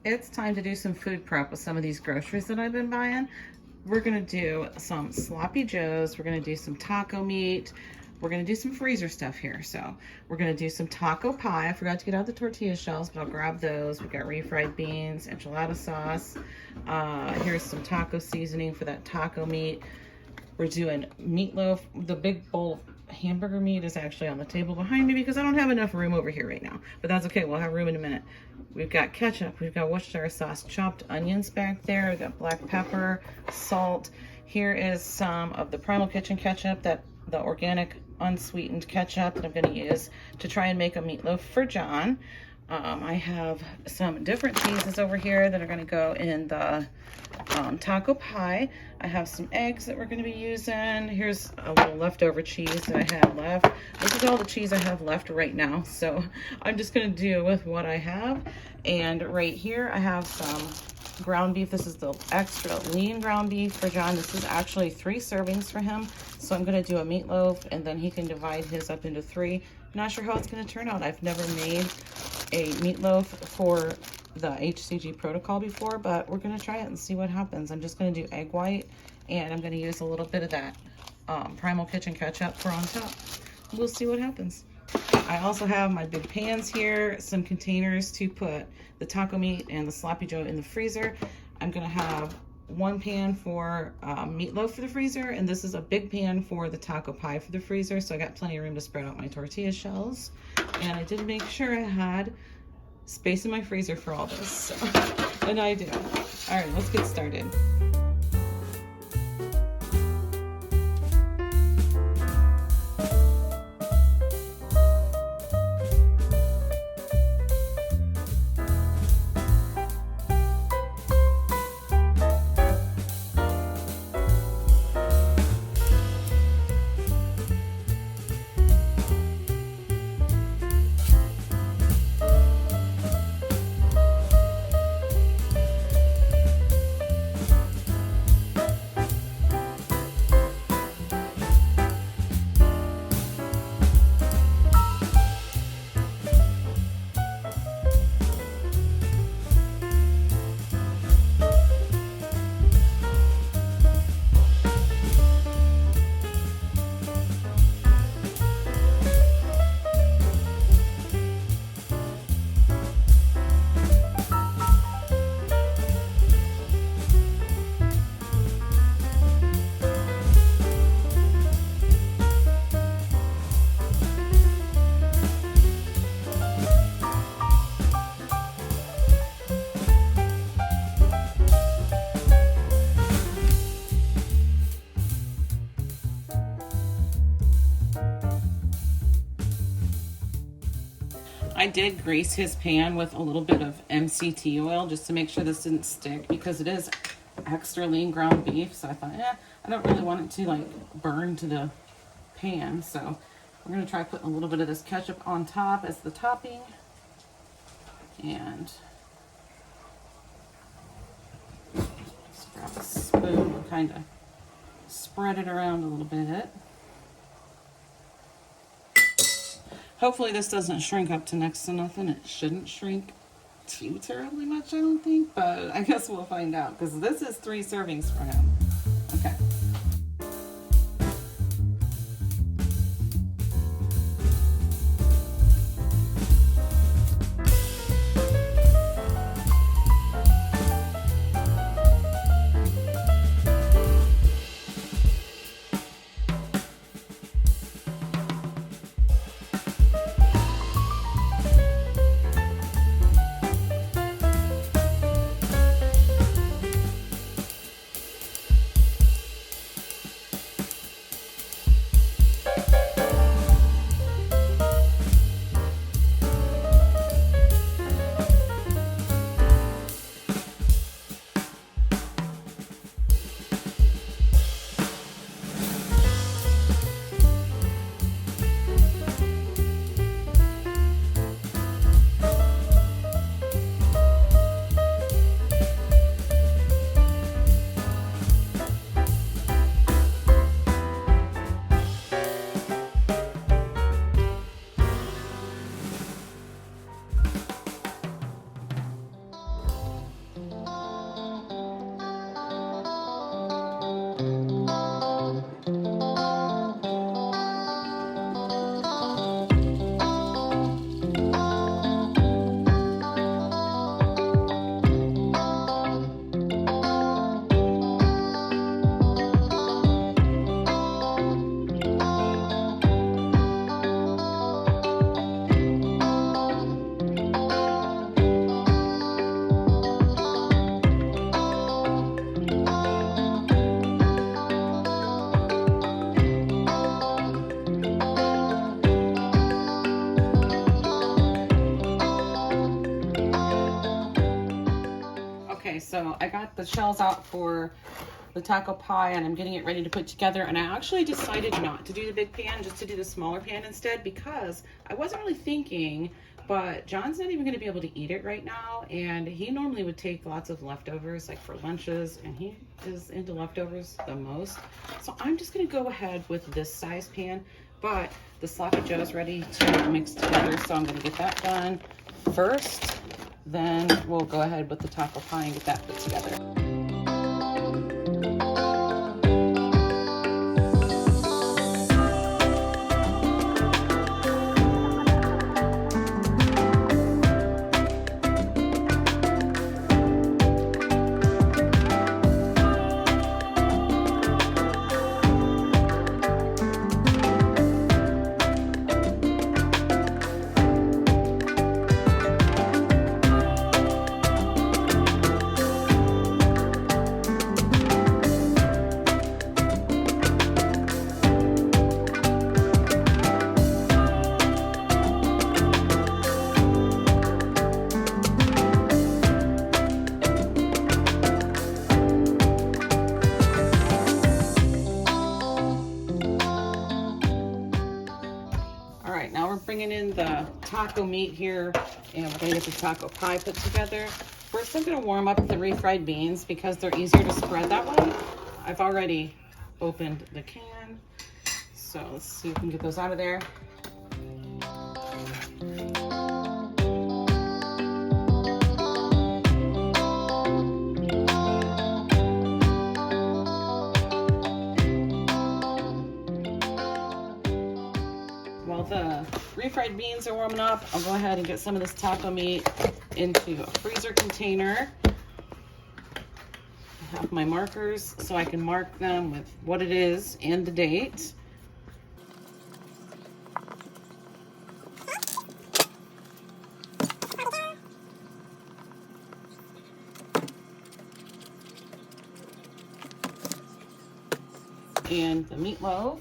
it's time to do some food prep with some of these groceries that I've been buying. We're gonna do some sloppy joes. We're gonna do some taco meat. We're gonna do some freezer stuff here. So we're gonna do some taco pie. I forgot to get out the tortilla shells, but I'll grab those. We got refried beans, enchilada sauce. Here's some taco seasoning for that taco meat. We're doing meatloaf. The big bowl of hamburger meat is actually on the table behind me because I don't have enough room over here right now. But that's okay, we'll have room in a minute. We've got ketchup, we've got Worcestershire sauce, chopped onions back there, we've got black pepper, salt. Here is some of the Primal Kitchen ketchup, the organic unsweetened ketchup that I'm gonna use to try and make a meatloaf for John. I have some different cheeses over here that are gonna go in the taco pie. I have some eggs that we're gonna be using. Here's a little leftover cheese that I had left. This is all the cheese I have left right now, so I'm just gonna deal with what I have. And right here I have some ground beef. This is the extra lean ground beef for John. This is actually 3 servings for him. So I'm gonna do a meatloaf and then he can divide his up into 3. Not sure how it's gonna turn out. I've never made a meatloaf for the HCG protocol before, but we're gonna try it and see what happens. I'm just gonna do egg white and I'm gonna use a little bit of that Primal Kitchen ketchup for on top. We'll see what happens. I also have my big pans here, some containers to put the taco meat and the sloppy joe in the freezer. I'm gonna have 1 pan for meatloaf for the freezer, and this is a big pan for the taco pie for the freezer, so I got plenty of room to spread out my tortilla shells. And I did make sure I had space in my freezer for all this, so, and I do. All right, let's get started. I did grease his pan with a little bit of MCT oil just to make sure this didn't stick because it is extra lean ground beef. So I thought, I don't really want it to like burn to the pan. So we're going to try putting a little bit of this ketchup on top as the topping. And just grab a spoon and kind of spread it around a little bit. Hopefully this doesn't shrink up to next to nothing. It shouldn't shrink too terribly much, I don't think, but I guess we'll find out because this is 3 servings for him. Okay. so I got the shells out for the taco pie and I'm getting it ready to put together, and I actually decided not to do the big pan, just to do the smaller pan instead, because I wasn't really thinking, but John's not even going to be able to eat it right now, and he normally would take lots of leftovers like for lunches, and he is into leftovers the most. So I'm just going to go ahead with this size pan, but the sloppy joe is ready to mix together, so I'm going to get that done first. Then we'll go ahead with the taco pie and get that put together. Now we're bringing in the taco meat here, and we're gonna get the taco pie put together. First, I'm gonna warm up the refried beans because they're easier to spread that way. I've already opened the can, so let's see if we can get those out of there. While the refried beans are warming up, I'll go ahead and get some of this taco meat into a freezer container. I have my markers so I can mark them with what it is and the date. And the meatloaf.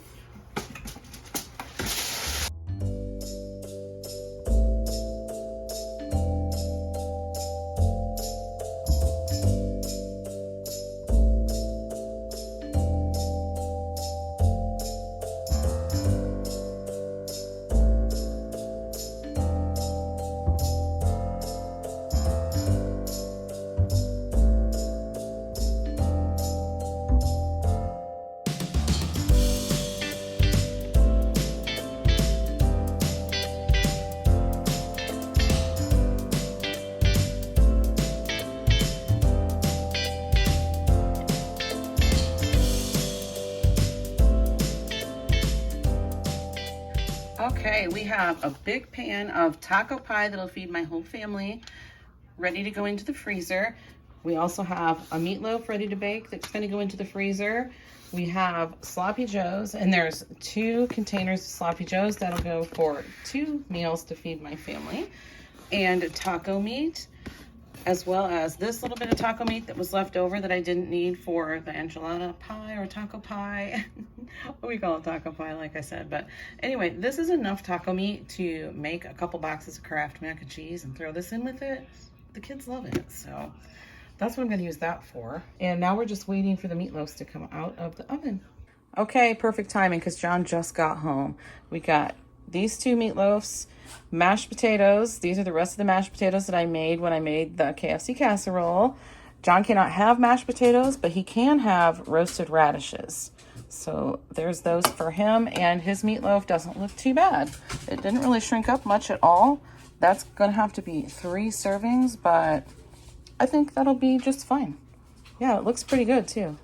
Okay, we have a big pan of taco pie that'll feed my whole family, ready to go into the freezer. We also have a meatloaf ready to bake that's going to go into the freezer. We have sloppy joes, and there's 2 containers of sloppy joes that'll go for 2 meals to feed my family, and taco meat, as well as this little bit of taco meat that was left over that I didn't need for the enchilada pie or taco pie. We call it taco pie, like I said. But anyway, this is enough taco meat to make a couple boxes of Kraft mac and cheese and throw this in with it. The kids love it, so that's what I'm gonna use that for. And now we're just waiting for the meatloaves to come out of the oven. Okay, perfect timing because John just got home. We got these 2 meatloaves, mashed potatoes. These are the rest of the mashed potatoes that I made when I made the KFC casserole. John cannot have mashed potatoes, but he can have roasted radishes. So there's those for him, and his meatloaf doesn't look too bad. It didn't really shrink up much at all. That's gonna have to be 3 servings, but I think that'll be just fine. Yeah, it looks pretty good too.